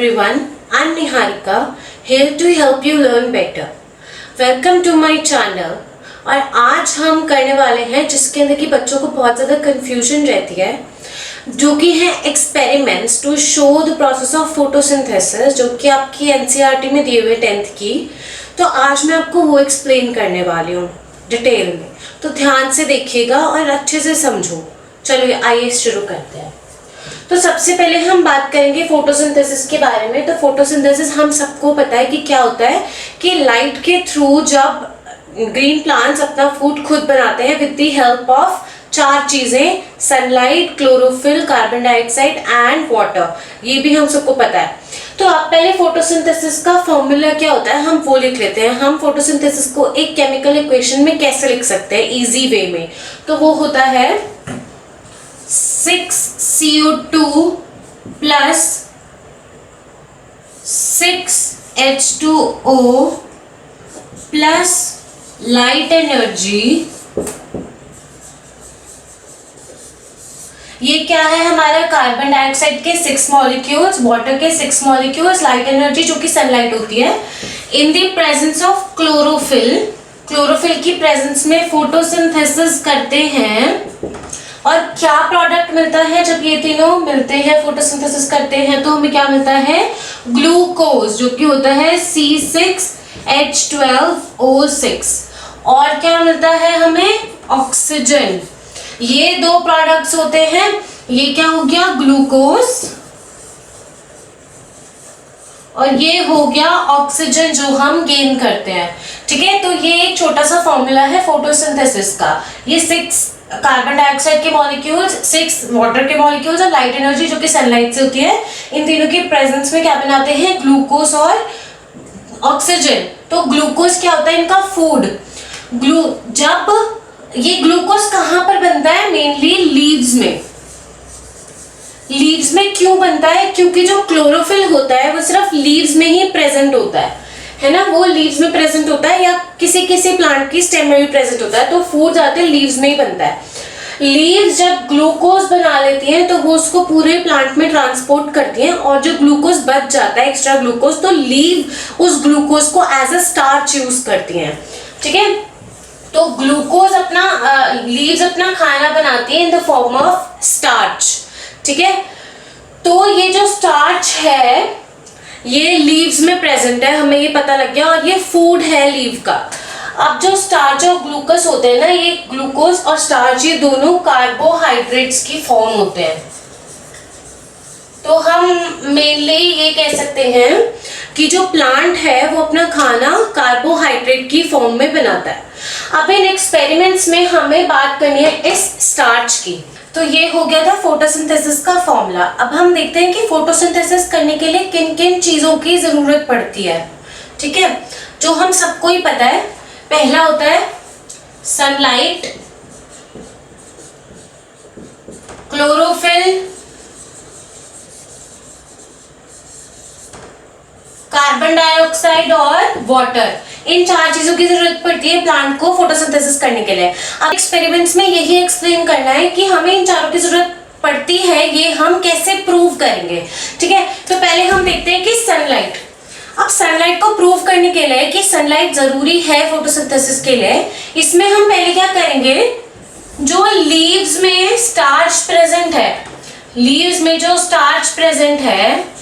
everyone, I'm Niharika, here to help you learn better. Welcome to my channel. और आज हम करने वाले हैं जिसके अंदर कि बच्चों को बहुत ज़्यादा कंफ्यूजन रहती है, जो कि है experiments to show the process of photosynthesis, जो कि आपकी एनसीईआरटी में दिए हुए 10th की। तो आज मैं आपको वो एक्सप्लेन करने वाली हूँ डिटेल में, तो ध्यान से देखिएगा और अच्छे से समझो। चलो आइए शुरू करते हैं। तो सबसे पहले हम बात करेंगे फोटोसिंथेसिस के बारे में। तो फोटोसिंथेसिस हम सबको पता है कि क्या होता है कि लाइट के थ्रू जब ग्रीन प्लांट्स अपना फूड खुद बनाते हैं विद द हेल्प ऑफ 4 चीजें, sunlight, chlorophyll, carbon dioxide and water. ये भी हम सबको पता है। तो आप पहले फोटोसिंथेसिस का फॉर्मूला क्या होता है हम वो लिख लेते हैं। हम फोटोसिंथेसिस को एक केमिकल इक्वेशन में कैसे लिख सकते हैं इजी वे में, तो वो होता है 6CO2 plus 6H2O plus light energy. ये क्या है हमारा कार्बन डाइऑक्साइड के 6 मॉलिक्यूल्स, वाटर के 6 मॉलिक्यूल्स, लाइट एनर्जी जो कि सनलाइट होती है, in the presence of chlorophyll. Chlorophyll की प्रेजेंस में फोटोसिंथेसिस करते हैं। और क्या प्रोडक्ट मिलता है जब ये तीनों मिलते हैं, फोटोसिंथेसिस करते हैं, तो हमें क्या मिलता है? ग्लूकोज, जो कि होता है C6H12O6। और क्या मिलता है हमें? ऑक्सीजन। ये 2 प्रोडक्ट्स होते हैं। ये क्या हो गया? ग्लूकोज, और ये हो गया ऑक्सीजन जो हम गेन करते हैं। ठीक है, तो ये एक छोटा सा फॉर्मूला है फोटोसिंथेसिस का। ये 6 कार्बन डाइऑक्साइड के मॉलिक्यूल्स, 6 वाटर के मॉलिक्यूल्स और लाइट एनर्जी जो कि सनलाइट से होती है, इन तीनों के प्रेजेंस में क्या बनाते हैं? ग्लूकोज और ऑक्सीजन। तो ग्लूकोज क्या होता है? इनका फूड। जब ये ग्लूकोज कहाँ पर बनता है? मेनली लीव्स में। लीव्स में क्यों बनता है? क्योंकि जो क्लोरोफिल होता है वो सिर्फ लीव्स में ही प्रेजेंट होता है ना। वो लीव्स में प्रेजेंट होता है या किसी किसी प्लांट की स्टेम में भी प्रेजेंट होता है। तो फूड ज्यादातर लीव्स में ही बनता है। लीव्स जब ग्लूकोज बना लेती हैं तो वो उसको पूरे प्लांट में ट्रांसपोर्ट करती हैं, और जो ग्लूकोज बच जाता है, एक्स्ट्रा ग्लूकोज, तो लीव उस ग्लूकोज को एज अ स्टार्च यूज करती हैं। ठीक है, तो ग्लूकोज अपना लीव्स अपना खाना बनाती है in the form of starch. ठीक है, तो ये जो स्टार्च है ये लीव्स में प्रेजेंट है, हमें ये पता लग गया, और ये फूड है लीव का। अब जो स्टार्च और ग्लूकोज होते हैं ना, ये ग्लूकोज और स्टार्च ये दोनों कार्बोहाइड्रेट्स की फॉर्म होते हैं। तो हम मेनली ये कह सकते हैं कि जो प्लांट है वो अपना खाना कार्बोहाइड्रेट की फॉर्म में बनाता है। अब इन एक्सपेरिमेंट्स में हमें बात करनी है इस स्टार्च की। तो ये हो गया था फोटोसिंथेसिस का फॉर्मूला। अब हम देखते हैं कि फोटोसिंथेसिस करने के लिए किन किन चीजों की जरूरत पड़ती है। ठीक है, जो हम सबको ही पता है, पहला होता है सनलाइट, क्लोरोफिल, कार्बन डाइऑक्साइड और वाटर। इन 4 चीजों की जरूरत पड़ती है प्लांट को फोटोसिंथेसिस करने के लिए। अब एक्सपेरिमेंट्स में यही एक्सप्लेन करना है कि हमें इन चारों की जरूरत पड़ती है, ये हम कैसे प्रूव करेंगे। ठीक है, तो पहले हम देखते हैं कि सनलाइट। अब सनलाइट को प्रूव करने के लिए कि सनलाइट जरूरी है फोटोसिंथेसिस के लिए, इसमें हम पहले क्या करेंगे? जो लीव्स में स्टार्च प्रेजेंट है, लीव्स में जो स्टार्च प्रेजेंट है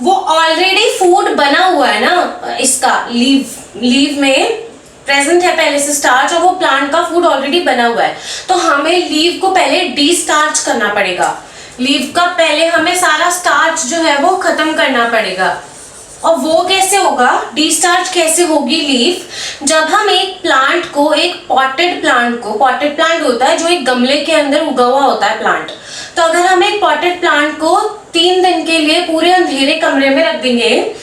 वो ऑलरेडी फूड बना हुआ है ना, इसका लीव में प्रेजेंट है पहले से स्टार्च, और वो प्लांट का फूड ऑलरेडी बना हुआ है। तो हमें लीव को पहले डीस्टार्च करना पड़ेगा। लीव का पहले हमें सारा स्टार्च जो है वो खत्म करना पड़ेगा। और वो कैसे होगा? डीस्टार्च कैसे होगी लीफ? जब हम एक प्लांट को, एक पॉटेड प्लांट होता है जो एक गमले के अंदर उगा हुआ होता है प्लांट। तो अगर हम एक पॉटेड प्लांट को 3 दिन के लिए पूरे अंधेरे कमरे में रख देंगे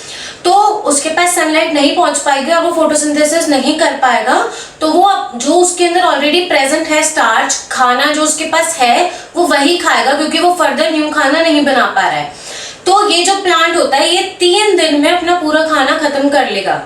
तो उसके पास सनलाइट नहीं पहुंच पाएगी और वो फोटोसिंथेसिस नहीं कर पाएगा। तो वो जो उसके अंदर ऑलरेडी प्रेजेंट है स्टार्च, खाना जो उसके पास है वो वही खाएगा, क्योंकि वो फर्दर न्यू खाना नहीं बना पा रहा है। तो ये जो प्लांट होता है ये 3 दिन में अपना पूरा खाना खत्म कर लेगा।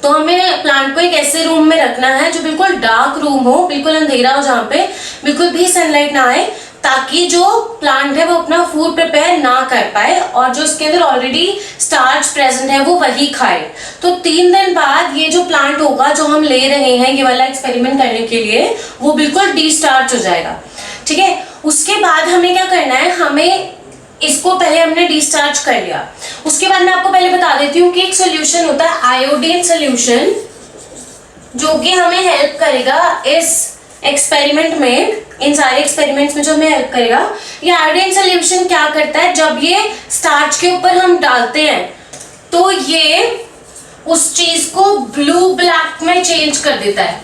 तो हमें प्लांट को एक ऐसे रूम में रखना है जो बिल्कुल डार्क रूम हो, बिल्कुल अंधेरा हो, जहाँ पे बिल्कुल भी सनलाइट ना आए, ताकि जो प्लांट है वो अपना फूड प्रिपेयर ना कर पाए और जो उसके अंदर ऑलरेडी स्टार्च प्रेजेंट है वो वही खाए। तो 3 दिन बाद ये जो प्लांट होगा जो हम ले रहे हैं ये वाला एक्सपेरिमेंट करने के लिए, वो बिल्कुल डिस्टार्च हो जाएगा। ठीक है, उसके बाद हमें क्या करना है, हमें इसको पहले हमने डिस्चार्ज कर लिया, उसके बाद मैं आपको पहले बता देती हूँ कि एक सोल्यूशन होता है आयोडीन सोल्यूशन, जो कि हमें हेल्प करेगा इस एक्सपेरिमेंट में, इन सारे एक्सपेरिमेंट्स में जो हमें हेल्प करेगा। ये आयोडीन सोल्यूशन क्या करता है, जब ये स्टार्च के ऊपर हम डालते हैं तो ये उस चीज को ब्लू ब्लैक में चेंज कर देता है।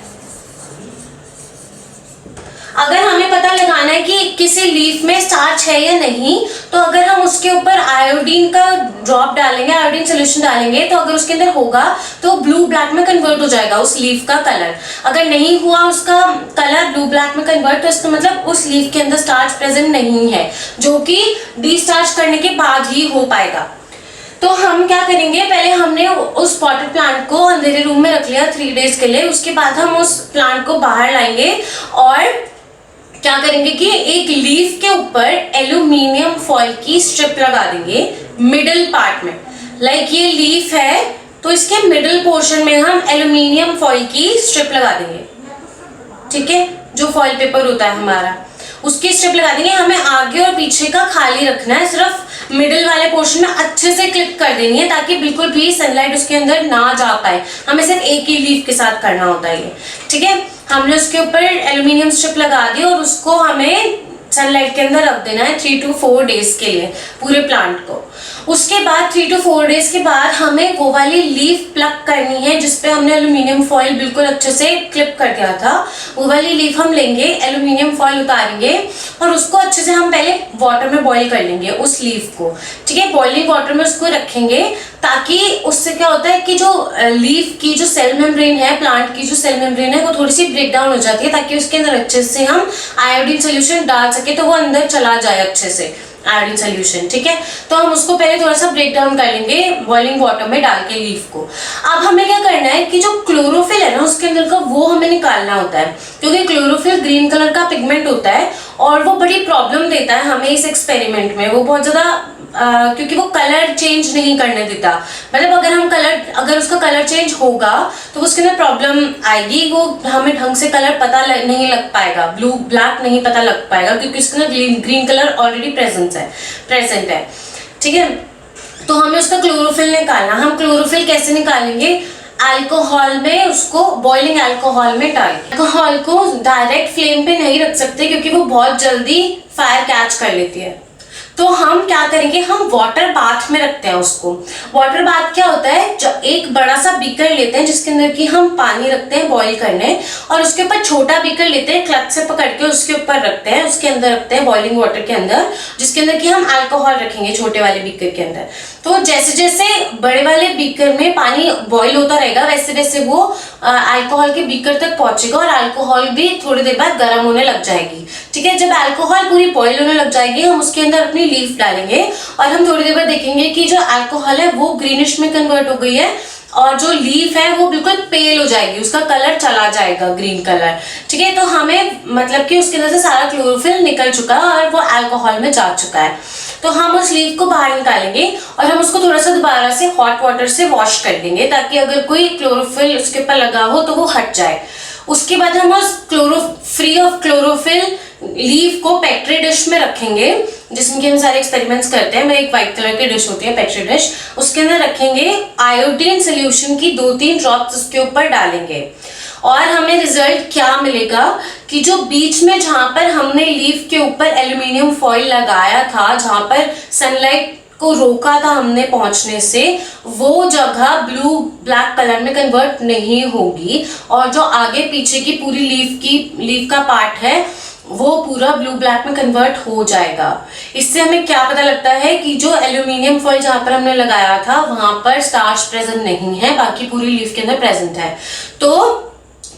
अगर हमें पता लगाना है कि किसी लीफ में स्टार्च है या नहीं, तो अगर हम उसके ऊपर आयोडीन का ड्रॉप डालेंगे, आयोडीन सोल्यूशन डालेंगे, तो अगर उसके अंदर होगा तो ब्लू ब्लैक में कन्वर्ट हो जाएगा उस लीफ का कलर। अगर नहीं हुआ उसका कलर ब्लू ब्लैक में कन्वर्ट, तो इसका मतलब उस लीफ के अंदर स्टार्च प्रेजेंट नहीं है, जो कि डिस्टार्च करने के बाद ही हो पाएगा। तो हम क्या करेंगे, पहले हमने उस पॉटेड प्लांट को अंधेरे रूम में रख लिया 3 डेज के लिए। उसके बाद हम उस प्लांट को बाहर लाएंगे और क्या करेंगे कि एक लीफ के ऊपर एल्यूमिनियम फॉइल की स्ट्रिप लगा देंगे मिडिल पार्ट में। लाइक ये लीफ है तो इसके मिडिल पोर्शन में हम एल्यूमिनियम फॉइल की स्ट्रिप लगा देंगे। ठीक है, जो फॉइल पेपर होता है हमारा, उसकी स्ट्रिप लगा देंगे। हमें आगे और पीछे का खाली रखना है, सिर्फ मिडिल वाले पोर्शन में अच्छे से क्लिप कर देनी है ताकि बिल्कुल भी सनलाइट उसके अंदर ना जा पाए। हमें सिर्फ एक ही लीफ के साथ करना होता है ये। ठीक है, हमने उसके ऊपर एल्यूमिनियम स्ट्रिप लगा दी और उसको हमें सनलाइट के अंदर रख देना है 3 to 4 डेज के लिए पूरे प्लांट को। उसके बाद 3 to 4 डेज के बाद हमें वो वाली लीफ प्लग करनी है जिसपे हमने एल्यूमिनियम फॉइल बिल्कुल अच्छे से क्लिप कर दिया था। वो वाली लीफ हम लेंगे, एल्यूमिनियम फॉइल उतारेंगे और उसको अच्छे से हम पहले वाटर में बॉईल कर लेंगे उस लीफ को। ठीक है, बॉइलिंग वाटर में उसको रखेंगे ताकि उससे क्या होता है कि जो लीफ की जो सेल मेम्ब्रेन है, प्लांट की जो सेल मेम्ब्रेन है, वो थोड़ी सी ब्रेक डाउन हो जाती है ताकि उसके अंदर अच्छे से हम आयोडीन सोल्यूशन डाल सके, तो वो अंदर चला जाए अच्छे से आयोडीन सोल्यूशन। ठीक है, तो हम उसको पहले थोड़ा सा ब्रेक डाउन कर लेंगे बॉइलिंग वाटर में डाल के लीफ को। अब हमें क्या करना है कि जो क्लोरोफिल है ना उसके अंदर का, वो हमें निकालना होता है, क्योंकि क्लोरोफिल ग्रीन कलर का पिगमेंट होता है और वो बड़ी प्रॉब्लम देता है हमें इस एक्सपेरिमेंट में। वो बहुत ज्यादा क्योंकि वो कलर चेंज नहीं करने देता। मतलब अगर उसका कलर चेंज होगा तो उसके अंदर प्रॉब्लम आएगी, वो हमें ढंग से कलर पता नहीं लग पाएगा, ब्लू ब्लैक नहीं पता लग पाएगा, क्योंकि उसके अंदर ग्रीन कलर ऑलरेडी प्रेजेंट है। ठीक है, तो हमें उसका क्लोरोफिल निकालना। हम क्लोरोफिल कैसे निकालेंगे, अल्कोहल में, उसको बॉइलिंग अल्कोहल में डाल। अल्कोहल को डायरेक्ट फ्लेम पे नहीं रख सकते क्योंकि वो बहुत जल्दी फायर कैच कर लेती है। तो हम क्या करेंगे, हम वाटर बाथ में रखते हैं उसको। वाटर बाथ क्या होता है, जो एक बड़ा सा बीकर लेते हैं जिसके अंदर की हम पानी रखते हैं बॉईल करने, और उसके ऊपर छोटा बीकर लेते हैं, क्लच से पकड़ के उसके ऊपर रखते हैं, उसके अंदर रखते हैं बॉइलिंग वाटर के अंदर, जिसके अंदर की हम अल्कोहल रखेंगे छोटे वाले बीकर के अंदर। तो जैसे जैसे बड़े वाले बीकर में पानी बॉईल होता रहेगा वैसे वैसे वो अल्कोहल के बीकर तक पहुंचेगा और अल्कोहल भी थोड़ी देर बाद गर्म होने लग जाएगी। ठीक है, जब अल्कोहल पूरी बॉईल होने लग जाएगी हम उसके अंदर अपनी लीफ डालेंगे और हम थोड़ी देर बाद देखेंगे कि जो अल्कोहल है वो ग्रीनिश में कन्वर्ट हो गई है और जो लीफ है वो बिल्कुल पेल हो जाएगी, उसका कलर चला जाएगा ग्रीन कलर। ठीक है, तो हमें मतलब कि उसके अंदर से सारा क्लोरोफिल निकल चुका है और वो अल्कोहल में जा चुका है। तो हम उस लीफ को बाहर निकालेंगे और हम उसको थोड़ा सा दोबारा से हॉट वाटर से वॉश कर देंगे ताकि अगर कोई क्लोरोफिल उसके ऊपर लगा हो तो वो हट जाए। उसके बाद हम उस फ्री ऑफ क्लोरोफिल लीफ को पेट्री डिश में रखेंगे जिसमें कि हम सारे एक्सपेरिमेंट्स करते हैं। मैं एक व्हाइट कलर की डिश होती है पेट्री डिश, उसके अंदर रखेंगे, आयोडीन सोल्यूशन की 2-3 ड्रॉप्स उसके ऊपर डालेंगे और हमें रिजल्ट क्या मिलेगा कि जो बीच में जहां पर हमने लीफ के ऊपर एल्यूमिनियम फॉइल लगाया था, जहां पर सनलाइट को रोका था हमने पहुंचने से, वो जगह ब्लू ब्लैक कलर में कन्वर्ट नहीं होगी और जो आगे पीछे की पूरी लीफ का पार्ट है वो पूरा ब्लू ब्लैक में कन्वर्ट हो जाएगा। इससे हमें क्या पता लगता है कि जो एल्यूमिनियम फॉइल जहां पर हमने लगाया था वहां पर स्टार्च प्रेजेंट नहीं है, बाकी पूरी लीफ के अंदर प्रेजेंट है। तो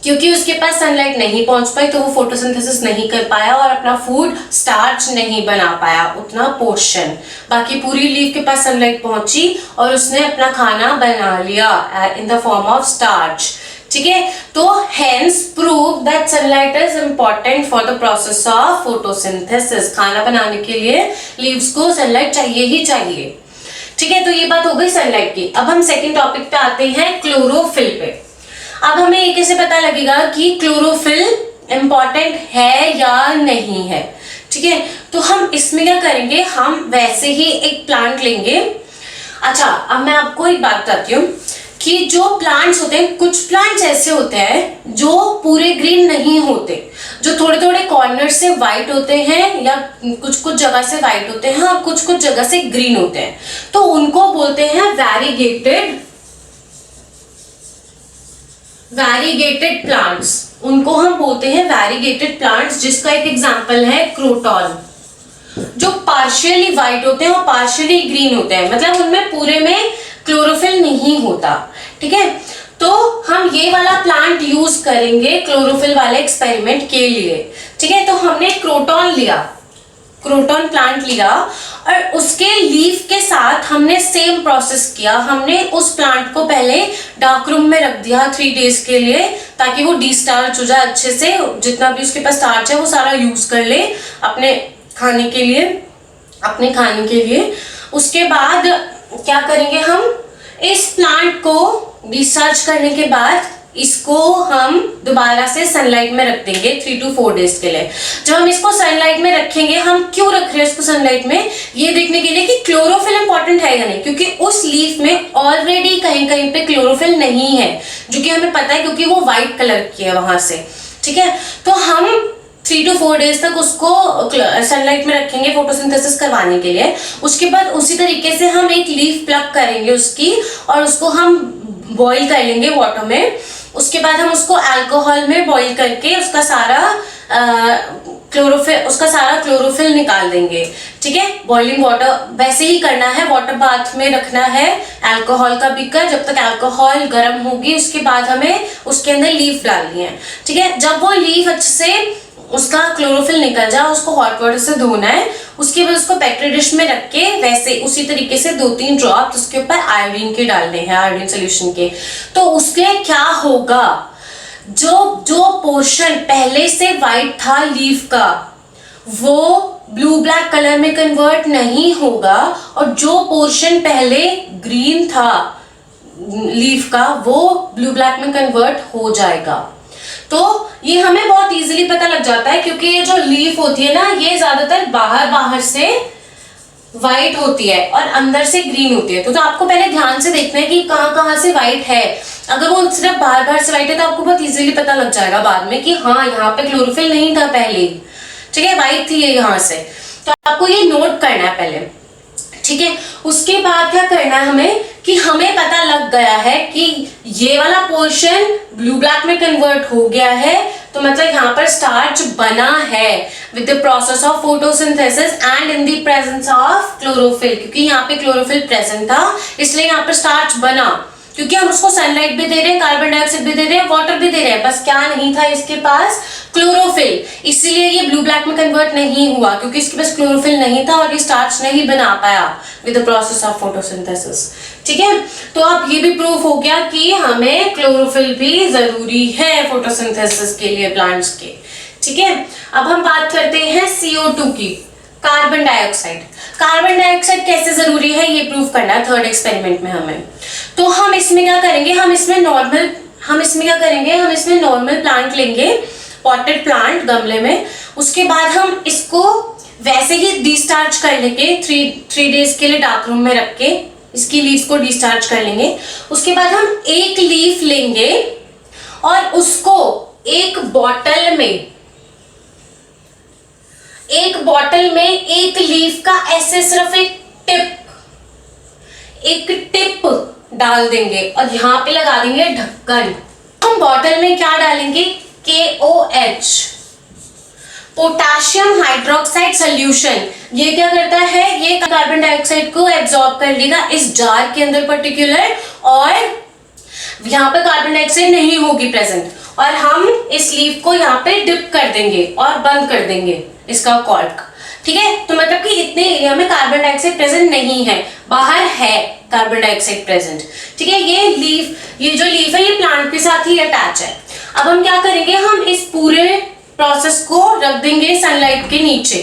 क्योंकि उसके पास सनलाइट नहीं पहुंच पाई तो वो फोटोसिंथेसिस नहीं कर पाया और अपना फूड स्टार्च नहीं बना पाया उतना पोर्शन। बाकी पूरी लीफ के पास सनलाइट पहुंची और उसने अपना खाना बना लिया in the form of starch. ठीक है, तो hence prove that sunlight is important for the process of photosynthesis. खाना बनाने के लिए लीव्स को सनलाइट चाहिए ही चाहिए। ठीक है, तो ये बात हो गई सनलाइट की। अब हम सेकंड टॉपिक पे आते हैं, क्लोरोफिल पे। अब हमें ये कैसे पता लगेगा कि क्लोरोफिल इंपॉर्टेंट है या नहीं है। ठीक है, तो हम इसमें क्या करेंगे, हम वैसे ही एक प्लांट लेंगे। अच्छा, अब मैं आपको एक बात बताती हूँ कि जो प्लांट्स होते हैं, कुछ प्लांट्स ऐसे होते हैं जो पूरे ग्रीन नहीं होते, जो थोड़े थोड़े कॉर्नर से व्हाइट होते हैं या कुछ कुछ जगह से व्हाइट होते हैं और कुछ कुछ जगह से ग्रीन होते हैं, तो उनको बोलते हैं वैरीगेटेड प्लांट्स। उनको हम बोलते हैं वैरीगेटेड प्लांट्स, जिसका एक एग्जांपल है क्रोटॉन, जो पार्शियली व्हाइट होते हैं और पार्शियली ग्रीन होते हैं, मतलब उनमें पूरे में क्लोरोफिल नहीं होता। ठीक है, तो हम ये वाला प्लांट यूज करेंगे क्लोरोफिल वाले एक्सपेरिमेंट के लिए। ठीक है, तो हमने क्रोटॉन प्लांट लिया और उसके लीफ के साथ हमने सेम प्रोसेस किया। हमने उस प्लांट को पहले डार्क रूम में रख दिया 3 डेज के लिए, ताकि वो डिस्टार्च हो जाए अच्छे से, जितना भी उसके पास स्टार्च है वो सारा यूज कर ले अपने खाने के लिए। उसके बाद क्या करेंगे, हम इस प्लांट को डिस्चार्ज करने के बाद इसको हम दोबारा से सनलाइट में रख देंगे 3 to 4 डेज के लिए। जब हम इसको सनलाइट में रखेंगे, हम क्यों रख रहे हैं इसको सनलाइट में, ये देखने के लिए कि क्लोरोफिल इंपॉर्टेंट है या नहीं, क्योंकि उस लीफ में ऑलरेडी कहीं कहीं पे क्लोरोफिल नहीं है, जो कि हमें पता है क्योंकि वो व्हाइट कलर की है वहां से। ठीक है, तो हम 3 to 4 डेज तक उसको सनलाइट में रखेंगे फोटोसिंथेसिस करवाने के लिए। उसके बाद उसी तरीके से हम एक लीफ प्लग करेंगे उसकी, और उसको हम बॉईल कर लेंगे वाटर में। उसके बाद हम उसको अल्कोहल में बॉईल करके उसका सारा क्लोरोफिल निकाल देंगे। ठीक है, बॉइलिंग वाटर वैसे ही करना है, वाटर बाथ में रखना है अल्कोहल का बीकर, जब तक अल्कोहल गर्म होगी उसके बाद हमें उसके अंदर लीफ डालनी है। ठीक है, जब वो लीफ अच्छे से उसका क्लोरोफिल निकल जाए, उसको हॉट वाटर से धोना है। उसके बाद उसको पेट्री डिश में रख के वैसे उसी तरीके से 2-3 ड्रॉप उसके ऊपर आयोडीन के डालने हैं, आयोडीन सोल्यूशन के। तो उसके क्या होगा, जो पोर्शन पहले से व्हाइट था लीफ का, वो ब्लू ब्लैक कलर में कन्वर्ट नहीं होगा, और जो पोर्शन पहले ग्रीन था लीफ का, वो ब्लू ब्लैक में कन्वर्ट हो जाएगा। तो ये हमें बहुत इजीली पता लग जाता है, क्योंकि ये जो लीफ होती है ना, ये ज्यादातर बाहर से व्हाइट होती है और अंदर से ग्रीन होती है। तो आपको पहले ध्यान से देखना है कि कहाँ से व्हाइट है। अगर वो सिर्फ बाहर से व्हाइट है तो आपको बहुत इजीली पता लग जाएगा बाद में कि हाँ, यहाँ पे क्लोरोफिल नहीं था पहले, ठीक है, व्हाइट थी ये यहाँ से। तो आपको ये नोट करना है पहले। ठीक है, उसके बाद क्या करना है हमें, कि हमें पता लग गया है कि ये वाला पोर्शन ब्लू ब्लैक में कन्वर्ट हो गया है, तो मतलब यहाँ पर स्टार्च बना है with the process of photosynthesis and in the presence of chlorophyll. क्योंकि यहाँ पे क्लोरोफिल प्रेजेंट था, इसलिए यहाँ पर स्टार्च बना। क्योंकि हम उसको सनलाइट भी दे रहे हैं, कार्बन डाइऑक्साइड भी दे रहे हैं, वाटर भी दे रहे हैं, बस क्या नहीं था इसके पास, क्लोरोफिल। इसीलिए ये ब्लू ब्लैक में कन्वर्ट नहीं हुआ, क्योंकि इसके पास क्लोरोफिल नहीं था और ये स्टार्च नहीं बना पाया with the process of photosynthesis. ठीक है, तो अब ये भी प्रूफ हो गया कि हमें क्लोरोफिल भी जरूरी है फोटोसिंथेसिस के लिए प्लांट्स के। ठीक है, अब हम बात करते हैं CO2 की, कार्बन डाइऑक्साइड। कार्बन डाइऑक्साइड कैसे जरूरी है ये प्रूफ करना है थर्ड एक्सपेरिमेंट में हमें। तो हम इसमें क्या करेंगे, हम इसमें नॉर्मल प्लांट लेंगे, पॉटेड प्लांट गमले में। उसके बाद हम इसको वैसे ही डिस्चार्ज कर लेंगे 3 डेज के लिए डार्क रूम में रख के, इसकी लीव्स को डिस्चार्ज कर लेंगे। उसके बाद हम एक लीफ लेंगे और उसको एक बॉटल में एक लीफ का ऐसे सिर्फ एक टिप डाल देंगे और यहाँ पे लगा देंगे ढक्कन। हम बॉटल में क्या डालेंगे, KOH, पोटाशियम हाइड्रोक्साइड सोल्यूशन। ये क्या करता है, ये कार्बन डाइऑक्साइड को एब्जॉर्ब कर लेगा इस जार के अंदर पर्टिकुलर, और यहाँ पे कार्बन डाइऑक्साइड नहीं होगी प्रेजेंट, और हम इस लीफ को यहाँ पे डिप कर देंगे और बंद कर देंगे इसका कॉर्क। ठीक है, तो मतलब कि इतने एरिया में कार्बन डाइऑक्साइड प्रेजेंट नहीं है, बाहर है कार्बन डाइऑक्साइड प्रेजेंट। ठीक है, ये जो लीफ है ये प्लांट के साथ ही अटैच है। अब हम क्या करेंगे, हम इस पूरे प्रोसेस को रख देंगे सनलाइट के नीचे।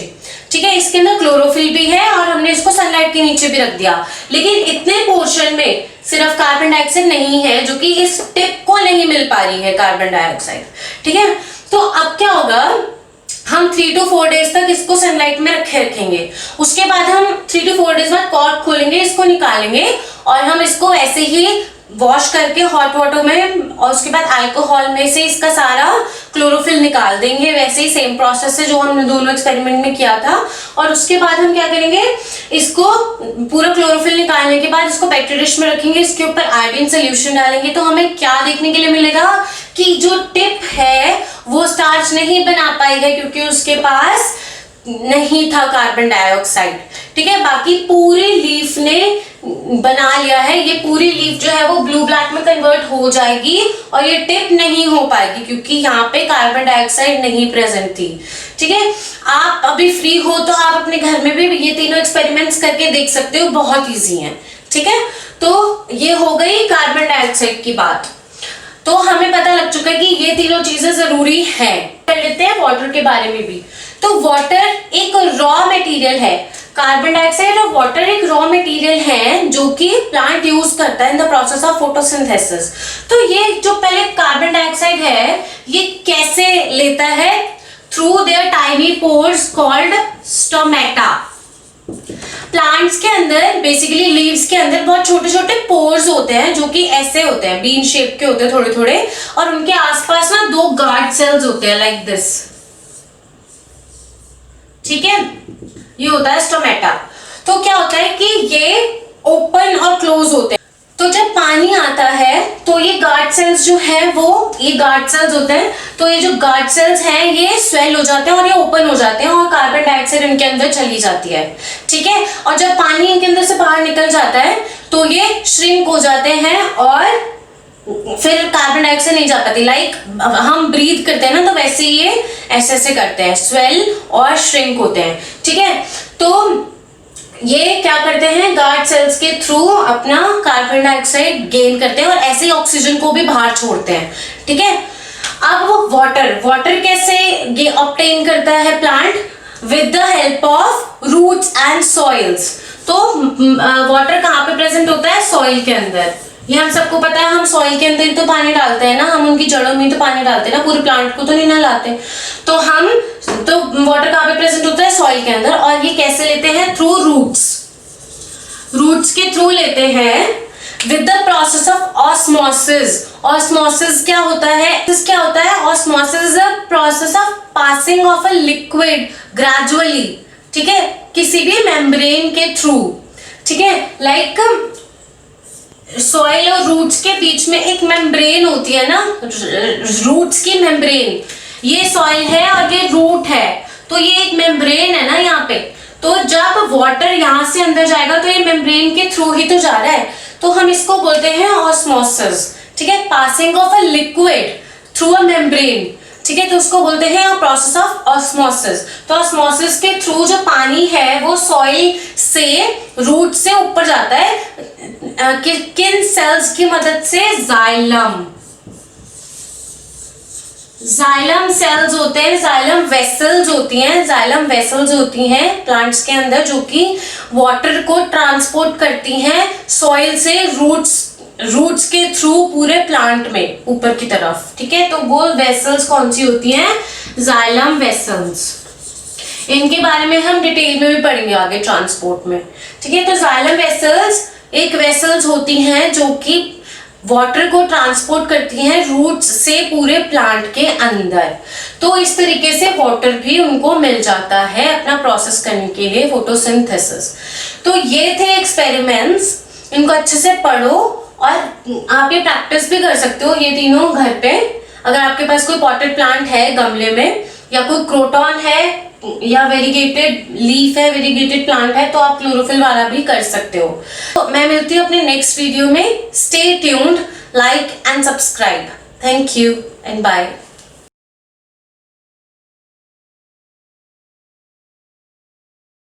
ठीक है, इसके अंदर क्लोरोफिल भी है और हमने इसको सनलाइट के नीचे भी रख दिया, लेकिन इतने पोर्शन में सिर्फ कार्बन डाइऑक्साइड नहीं है जो कि इस टिप को नहीं मिल पा रही है कार्बन डाइऑक्साइड। ठीक है, तो अब क्या होगा, हम 3 to 4 डेज तक इसको सनलाइट में रखेंगे। उसके बाद हम 3 to 4 डेज बाद कॉर्क खोलेंगे, इसको निकालेंगे और हम इसको ऐसे ही वॉश करके हॉट वाटर में और उसके बाद अल्कोहल में से इसका सारा क्लोरोफिल निकाल देंगे। वैसे ही सेम प्रोसेस है जो हमने दोनों एक्सपेरिमेंट में किया था। और उसके बाद हम क्या करेंगे, इसको पूरा क्लोरोफिल निकालने के बाद इसको पेट्री डिश में रखेंगे, इसके ऊपर आयोडीन सोल्यूशन डालेंगे। तो हमें क्या देखने के लिए मिलेगा कि जो टिप है वो स्टार्च नहीं बना पाएगा क्योंकि उसके पास नहीं था कार्बन डाइऑक्साइड। ठीक है, बाकी पूरी लीफ ने बना लिया है। ये पूरी लीफ जो है वो ब्लू ब्लैक में कन्वर्ट हो जाएगी और ये टिप नहीं हो पाएगी क्योंकि यहाँ पे कार्बन डाइऑक्साइड नहीं प्रेजेंट थी। ठीक है, आप अभी फ्री हो तो आप अपने घर में भी ये तीनों एक्सपेरिमेंट्स करके देख सकते हो, बहुत ईजी है। ठीक है, तो ये हो गई कार्बन डाइऑक्साइड की बात। तो हमें पता लग चुका है कि ये तीनों चीजें जरूरी है। कर लेते हैं वाटर के बारे में भी। तो वाटर एक रॉ मटेरियल है, कार्बन डाइऑक्साइड और वाटर एक रॉ मटेरियल है जो कि प्लांट यूज करता है in the process of photosynthesis. तो ये जो पहले कार्बन डाइऑक्साइड है ये कैसे लेता है, through their tiny pores called stomata. Plants के अंदर बेसिकली लीव्स के अंदर बहुत छोटे छोटे पोर्स होते हैं जो कि ऐसे होते हैं, बीन शेप के होते हैं थोड़े थोड़े, और उनके आसपास ना 2 गार्ड सेल्स होते हैं लाइक दिस। ठीक है, ये होता है स्टोमेटा। तो क्या होता है कि ये ओपन और क्लोज होते हैं। तो जब पानी आता है तो ये गार्ड सेल्स जो है वो ये गार्ड सेल्स होते हैं, तो ये जो गार्ड सेल्स हैं ये स्वेल हो जाते हैं और ये ओपन हो जाते हैं और कार्बन डाइऑक्साइड इनके अंदर चली जाती है। ठीक है, और जब पानी इनके अंदर से बाहर निकल जाता है तो ये श्रिंक हो जाते हैं और फिर कार्बन डाइऑक्साइड नहीं जा पाती। लाइक हम ब्रीथ करते हैं ना, तो वैसे ये ऐसे ऐसे करते हैं, स्वेल और श्रिंक होते हैं। ठीक है, तो ये क्या करते हैं, गार्ड सेल्स के थ्रू अपना कार्बन डाइऑक्साइड गेन करते हैं और ऐसे ही ऑक्सीजन को भी बाहर छोड़ते हैं। ठीक है, अब वो वाटर कैसे ऑब्टेन करता है plant, with the help of roots and soils. तो वाटर कहाँ पे प्रेजेंट होता है, सॉइल के अंदर। ये हम सबको पता है, हम सॉइल के अंदर तो पानी डालते हैं ना, हम उनकी जड़ों में तो पानी डालते हैं ना, पूरे प्लांट को तो नहीं नहलाते। तो वाटर कहाँ पे प्रेजेंट होता है, सॉइल के अंदर। और ये कैसे लेते हैं, थ्रू रूट्स के थ्रू लेते हैं with the process of osmosis. Osmosis क्या होता है, osmosis is a process of passing of a liquid gradually, ठीक है, किसी भी मेम्ब्रेन के थ्रू। ठीक है, लाइक सॉइल और रूट्स के बीच में एक मेम्ब्रेन होती है ना, रूट्स की मेम्ब्रेन, ये सॉइल है और ये रूट है, तो ये एक मेम्ब्रेन है ना यहाँ पे। तो जब वाटर यहाँ से अंदर जाएगा तो ये मेम्ब्रेन के थ्रू ही तो जा रहा है, तो हम इसको बोलते हैं ऑस्मोसिस। ठीक है, passing of a liquid through a membrane. ठीक है, तो उसको बोलते हैं प्रोसेस ऑफ ऑस्मोसिस। तो ऑस्मोसिस के थ्रू जो पानी है वो सॉइल से रूट से ऊपर जाता है, किन सेल्स की मदद से, जाइलम सेल्स होते हैं, जाइलम वेसल्स होती हैं प्लांट्स के अंदर जो कि वाटर को ट्रांसपोर्ट करती हैं सॉइल से रूट्स के थ्रू पूरे प्लांट में ऊपर की तरफ। ठीक है, तो वो वेसल्स कौन सी होती हैं, जाइलम वेसल्स। इनके बारे में हम डिटेल में भी पढ़ेंगे आगे ट्रांसपोर्ट में। ठीक है, तो जाइलम वेसल्स होती हैं जो कि वाटर को ट्रांसपोर्ट करती हैं रूट्स से पूरे प्लांट के अंदर। तो इस तरीके से वाटर भी उनको मिल जाता है अपना प्रोसेस करने के लिए, फोटोसिंथेसिस। तो ये थे एक्सपेरिमेंट्स, इनको अच्छे से पढ़ो और आप ये प्रैक्टिस भी कर सकते हो ये तीनों घर पे। अगर आपके पास कोई पॉटेड प्लांट है गमले में, या कोई क्रोटॉन है, या वेरीगेटेड लीफ है, वेरीगेटेड प्लांट है, तो आप क्लोरोफिल वाला भी कर सकते हो। तो मैं मिलती हूँ अपने नेक्स्ट वीडियो में। Stay tuned, like and subscribe. Thank you and bye.